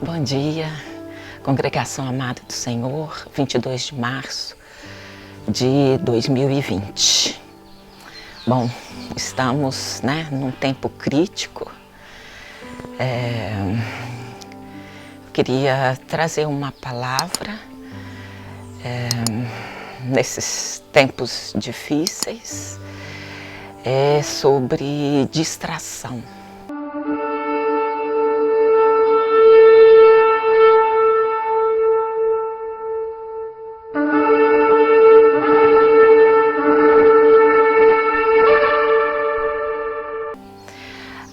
Bom dia, Congregação Amada do Senhor, 22 de março de 2020. Bom, estamos num tempo crítico. Queria trazer uma palavra nesses tempos difíceis sobre distração.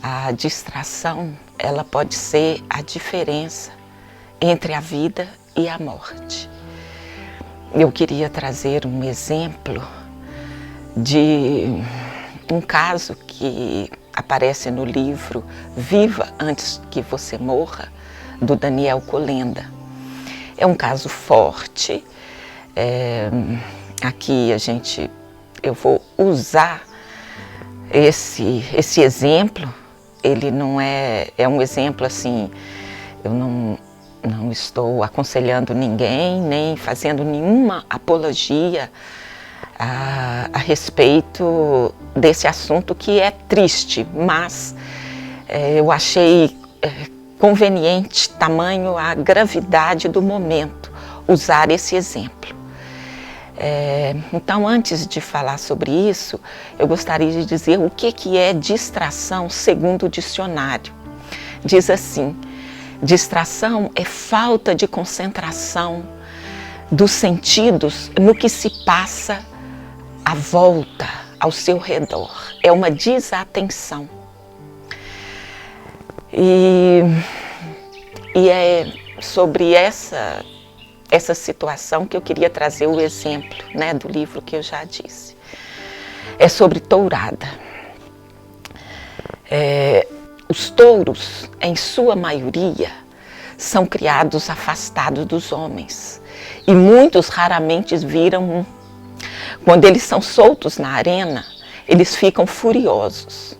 A distração, ela pode ser a diferença entre a vida e a morte. Eu queria trazer um exemplo de um caso que aparece no livro Viva Antes que Você Morra, do Daniel Kolenda. É um caso forte. Aqui eu vou usar esse exemplo. Ele não é um exemplo assim, eu não estou aconselhando ninguém, nem fazendo nenhuma apologia a respeito desse assunto que é triste, mas eu achei conveniente, tamanho a gravidade do momento, usar esse exemplo. Então, antes de falar sobre isso, eu gostaria de dizer o que é distração segundo o dicionário. Diz assim: distração é falta de concentração dos sentidos no que se passa à volta, ao seu redor. É uma desatenção. E é sobre essa situação que eu queria trazer o exemplo, do livro que eu já disse. É sobre tourada. Os touros, em sua maioria, são criados afastados dos homens. E muitos raramente viram um. Quando eles são soltos na arena, eles ficam furiosos,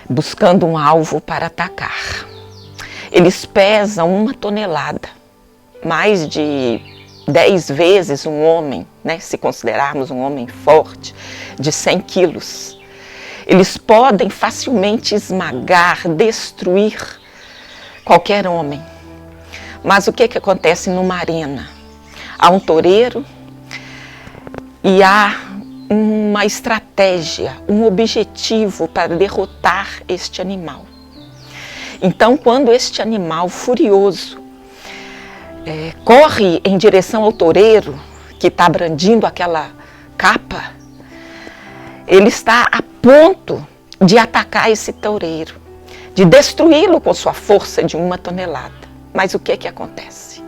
buscando um alvo para atacar. Eles pesam 1 tonelada. Mais de 10 vezes um homem, se considerarmos um homem forte, de 100 quilos. Eles podem facilmente esmagar, destruir qualquer homem. Mas o que acontece numa arena? Há um toureiro e há uma estratégia, um objetivo para derrotar este animal. Então, quando este animal furioso corre em direção ao toureiro, que está brandindo aquela capa, ele está a ponto de atacar esse toureiro, de destruí-lo com sua força de 1 tonelada. Mas o que acontece?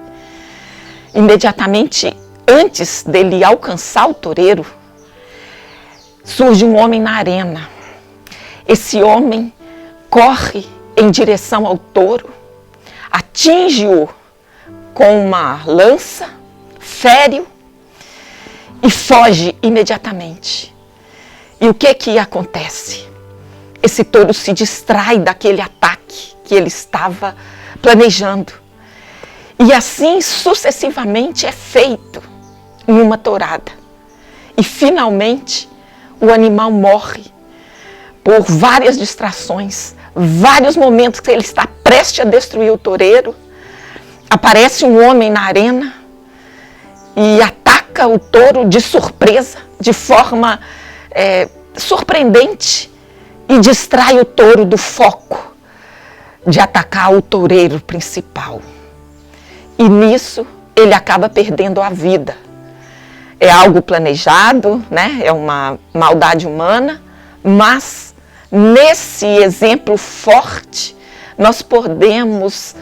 Imediatamente antes dele alcançar o toureiro, surge um homem na arena. Esse homem corre em direção ao touro, atinge-o com uma lança, fere-o e foge imediatamente. E o que acontece? Esse touro se distrai daquele ataque que ele estava planejando. E assim sucessivamente é feito em uma tourada. E finalmente o animal morre por várias distrações, vários momentos que ele está prestes a destruir o toureiro. Aparece um homem na arena e ataca o touro de surpresa, de forma surpreendente, e distrai o touro do foco de atacar o toureiro principal. E nisso ele acaba perdendo a vida. É algo planejado, é uma maldade humana, mas nesse exemplo forte nós podemos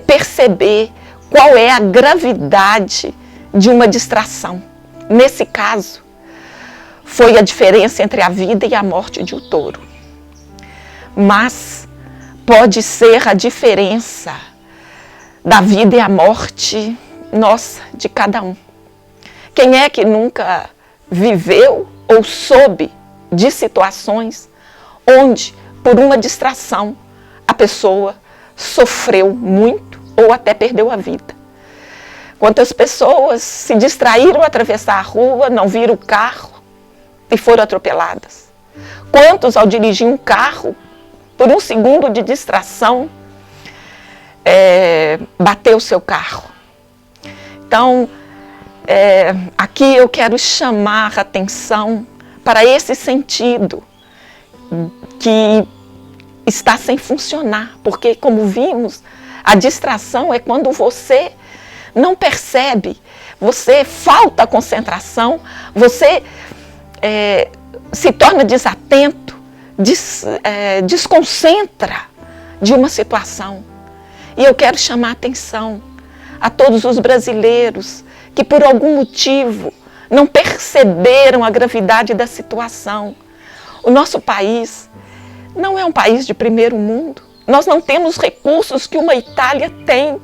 perceber qual é a gravidade de uma distração. Nesse caso, foi a diferença entre a vida e a morte de um touro. Mas pode ser a diferença da vida e a morte nossa, de cada um. Quem é que nunca viveu ou soube de situações onde, por uma distração, a pessoa sofreu muito ou até perdeu a vida. Quantas pessoas se distraíram ao atravessar a rua, não viram o carro e foram atropeladas. Quantos, ao dirigir um carro, por um segundo de distração, bateu o seu carro. Então, aqui eu quero chamar a atenção para esse sentido que está sem funcionar, porque, como vimos, a distração é quando você não percebe, você falta concentração, você se torna desatento, desconcentra de uma situação. E eu quero chamar a atenção a todos os brasileiros que por algum motivo não perceberam a gravidade da situação. O nosso país não é um país de primeiro mundo. Nós não temos recursos que uma Itália tem.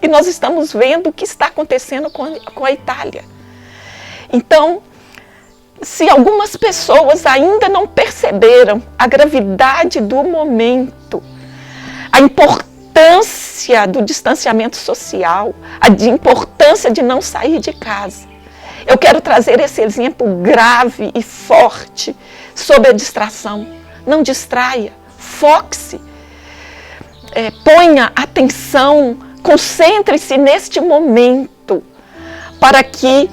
E nós estamos vendo o que está acontecendo com a Itália. Então, se algumas pessoas ainda não perceberam a gravidade do momento, a importância do distanciamento social, a importância de não sair de casa, eu quero trazer esse exemplo grave e forte sobre a distração. Não distraia, foque-se, ponha atenção, concentre-se neste momento, para que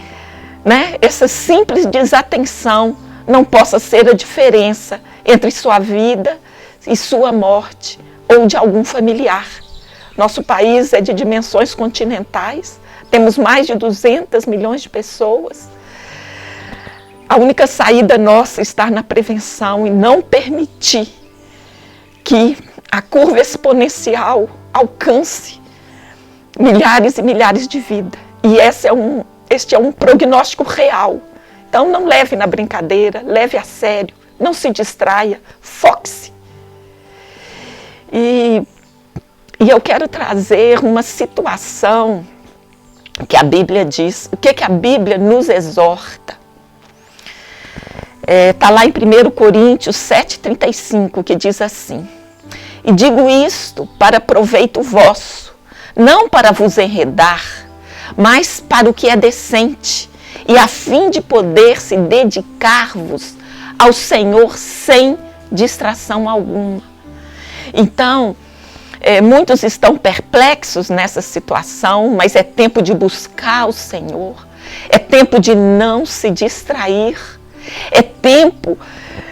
essa simples desatenção não possa ser a diferença entre sua vida e sua morte, ou de algum familiar. Nosso país é de dimensões continentais, temos mais de 200 milhões de pessoas. A única saída nossa está na prevenção e não permitir que a curva exponencial alcance milhares e milhares de vidas. E este é um prognóstico real. Então não leve na brincadeira, leve a sério, não se distraia, foque-se. E eu quero trazer uma situação que a Bíblia diz, o que a Bíblia nos exorta. Está lá em 1 Coríntios 7,35, que diz assim: e digo isto para proveito vosso, não para vos enredar, mas para o que é decente, e a fim de poder se dedicar-vos ao Senhor sem distração alguma. Então, muitos estão perplexos nessa situação, mas é tempo de buscar o Senhor, é tempo de não se distrair, é tempo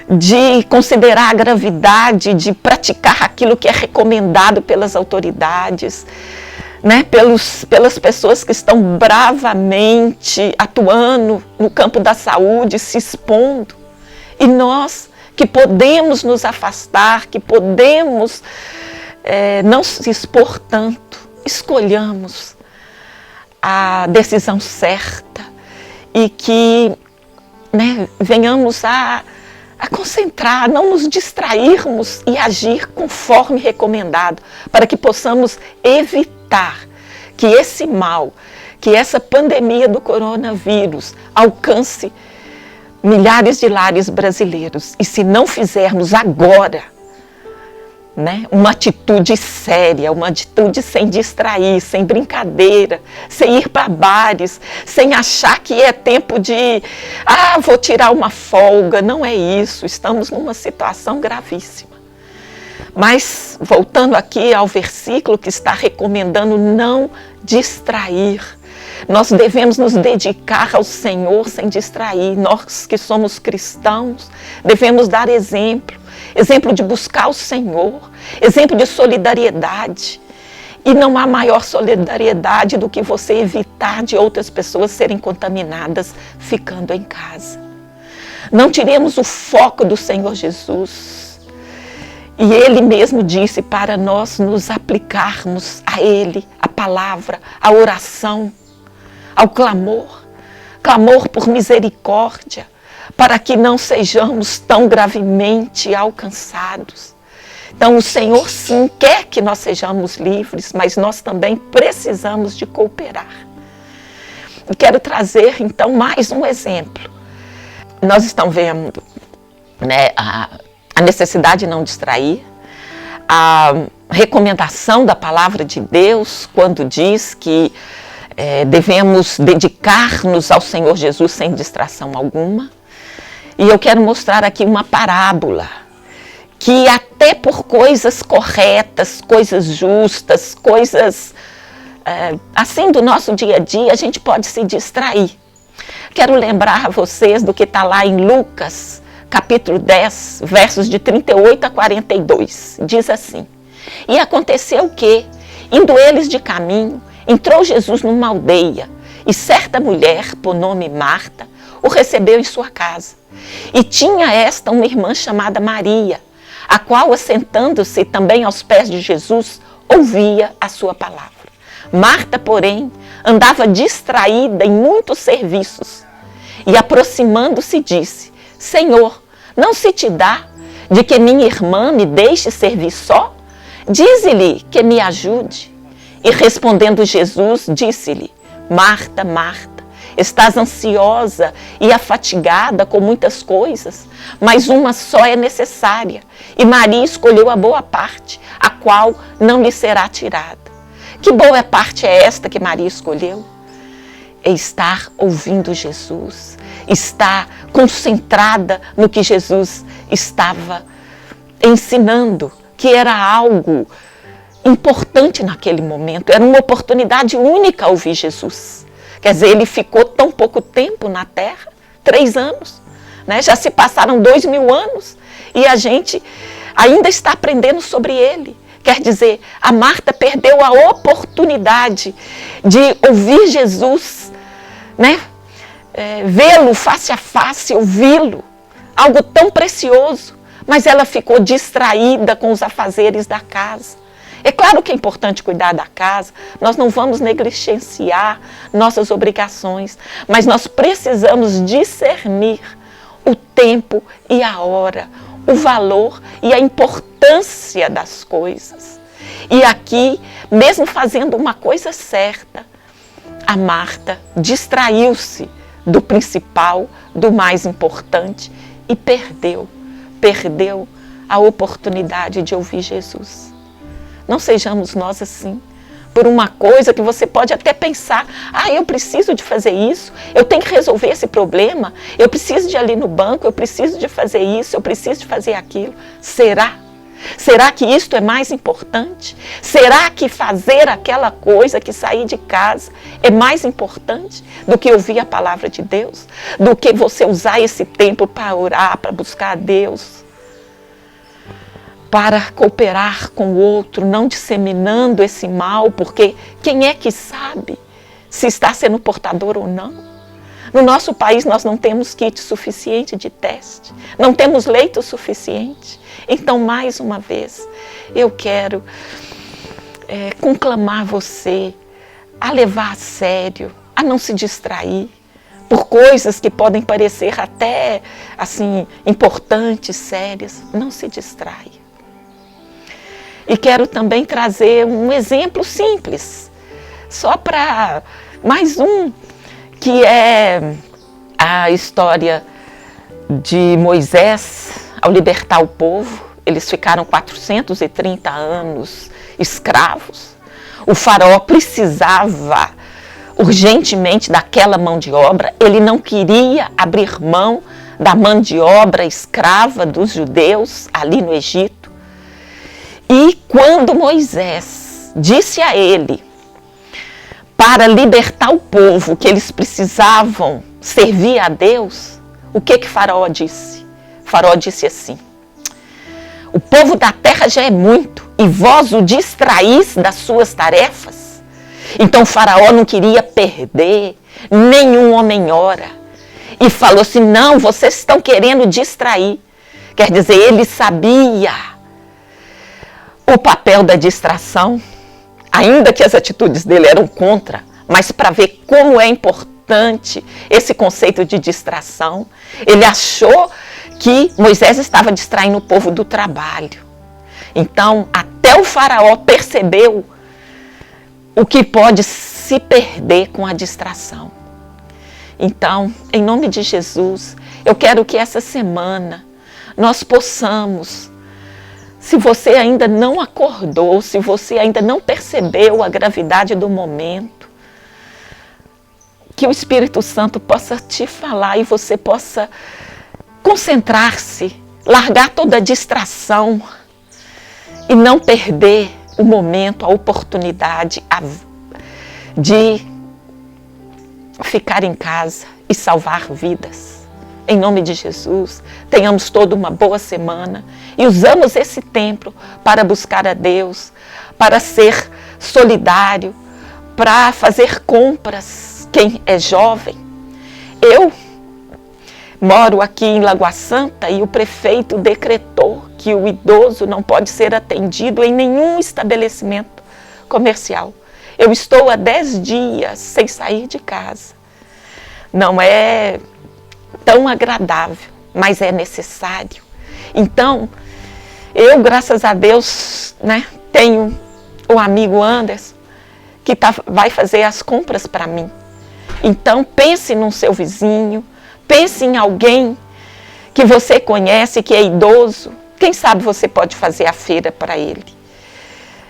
de considerar a gravidade, de praticar aquilo que é recomendado pelas autoridades, pelas pessoas que estão bravamente atuando no campo da saúde, se expondo. E nós que podemos nos afastar, que podemos não se expor tanto, escolhamos a decisão certa e que venhamos a concentrar, não nos distrairmos e agir conforme recomendado, para que possamos evitar que esse mal, que essa pandemia do coronavírus alcance milhares de lares brasileiros. E se não fizermos agora, uma atitude séria, uma atitude sem distrair, sem brincadeira, sem ir para bares, sem achar que é tempo de, vou tirar uma folga. Não é isso, estamos numa situação gravíssima. Mas, voltando aqui ao versículo que está recomendando não distrair, nós devemos nos dedicar ao Senhor sem distrair. Nós que somos cristãos, devemos dar exemplo de buscar o Senhor, exemplo de solidariedade. E não há maior solidariedade do que você evitar de outras pessoas serem contaminadas ficando em casa. Não tiremos o foco do Senhor Jesus. E Ele mesmo disse para nós nos aplicarmos a Ele, a palavra, a oração, ao clamor por misericórdia, para que não sejamos tão gravemente alcançados. Então o Senhor sim quer que nós sejamos livres, mas nós também precisamos de cooperar. Eu quero trazer então mais um exemplo. Nós estamos vendo a necessidade de não distrair, a recomendação da palavra de Deus quando diz que devemos dedicar-nos ao Senhor Jesus sem distração alguma. E eu quero mostrar aqui uma parábola que até por coisas corretas, coisas justas, coisas assim do nosso dia a dia, a gente pode se distrair. Quero lembrar a vocês do que está lá em Lucas, capítulo 10, versos de 38 a 42. Diz assim: E aconteceu que, indo eles de caminho, entrou Jesus numa aldeia, e certa mulher, por nome Marta, o recebeu em sua casa. E tinha esta uma irmã chamada Maria, a qual, assentando-se também aos pés de Jesus, ouvia a sua palavra. Marta, porém, andava distraída em muitos serviços, e aproximando-se disse: Senhor, não se te dá de que minha irmã me deixe servir só? Dize-lhe que me ajude. E respondendo Jesus, disse-lhe: Marta, Marta, estás ansiosa e afatigada com muitas coisas, mas uma só é necessária, e Maria escolheu a boa parte, a qual não lhe será tirada. Que boa parte é esta que Maria escolheu? É estar ouvindo Jesus, estar concentrada no que Jesus estava ensinando, que era algo importante naquele momento, era uma oportunidade única ouvir Jesus. Quer dizer, ele ficou tão pouco tempo na terra, 3 anos, né? Já se passaram 2000 anos e a gente ainda está aprendendo sobre ele. Quer dizer, a Marta perdeu a oportunidade de ouvir Jesus, né? Vê-lo face a face, ouvi-lo, algo tão precioso, mas ela ficou distraída com os afazeres da casa. É claro que é importante cuidar da casa, nós não vamos negligenciar nossas obrigações, mas nós precisamos discernir o tempo e a hora, o valor e a importância das coisas. E aqui, mesmo fazendo uma coisa certa, a Marta distraiu-se do principal, do mais importante e perdeu a oportunidade de ouvir Jesus. Não sejamos nós assim, por uma coisa que você pode até pensar: eu preciso de fazer isso, eu tenho que resolver esse problema, eu preciso de ir ali no banco, eu preciso de fazer isso, eu preciso de fazer aquilo. Será? Será que isto é mais importante? Será que fazer aquela coisa, que sair de casa, é mais importante do que ouvir a palavra de Deus? Do que você usar esse tempo para orar, para buscar a Deus? Para cooperar com o outro, não disseminando esse mal, porque quem é que sabe se está sendo portador ou não? No nosso país nós não temos kit suficiente de teste, não temos leito suficiente. Então, mais uma vez, eu quero conclamar você a levar a sério, a não se distrair por coisas que podem parecer até assim importantes, sérias. Não se distraia. E quero também trazer um exemplo simples, só para mais um, que é a história de Moisés ao libertar o povo. Eles ficaram 430 anos escravos. O faraó precisava urgentemente daquela mão de obra. Ele não queria abrir mão da mão de obra escrava dos judeus ali no Egito. E quando Moisés disse a ele, para libertar o povo, que eles precisavam servir a Deus, o que Faraó disse? Faraó disse assim: o povo da terra já é muito, e vós o distraís das suas tarefas. Então Faraó não queria perder nenhum homem-hora. E falou assim: não, vocês estão querendo distrair. Quer dizer, ele sabia o papel da distração, ainda que as atitudes dele eram contra, mas para ver como é importante esse conceito de distração, ele achou que Moisés estava distraindo o povo do trabalho. Então, até o faraó percebeu o que pode se perder com a distração. Então, em nome de Jesus, eu quero que essa semana nós possamos Se você ainda não acordou, se você ainda não percebeu a gravidade do momento, que o Espírito Santo possa te falar e você possa concentrar-se, largar toda a distração e não perder o momento, a oportunidade de ficar em casa e salvar vidas. Em nome de Jesus, tenhamos toda uma boa semana e usamos esse tempo para buscar a Deus, para ser solidário, para fazer compras. Quem é jovem, eu moro aqui em Lagoa Santa e o prefeito decretou que o idoso não pode ser atendido em nenhum estabelecimento comercial. Eu estou há 10 dias sem sair de casa. Não é tão agradável, mas é necessário. Então, eu, graças a Deus, tenho o amigo Anderson que vai fazer as compras para mim. Então, pense no seu vizinho, pense em alguém que você conhece, que é idoso. Quem sabe você pode fazer a feira para ele,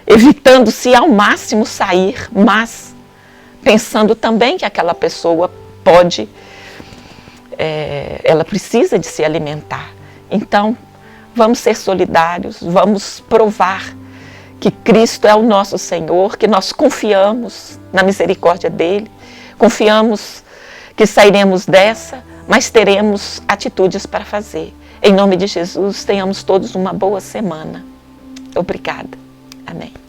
evitando-se ao máximo sair, mas pensando também que aquela pessoa ela precisa de se alimentar. Então, vamos ser solidários, vamos provar que Cristo é o nosso Senhor, que nós confiamos na misericórdia dele, confiamos que sairemos dessa, mas teremos atitudes para fazer. Em nome de Jesus, tenhamos todos uma boa semana. Obrigada. Amém.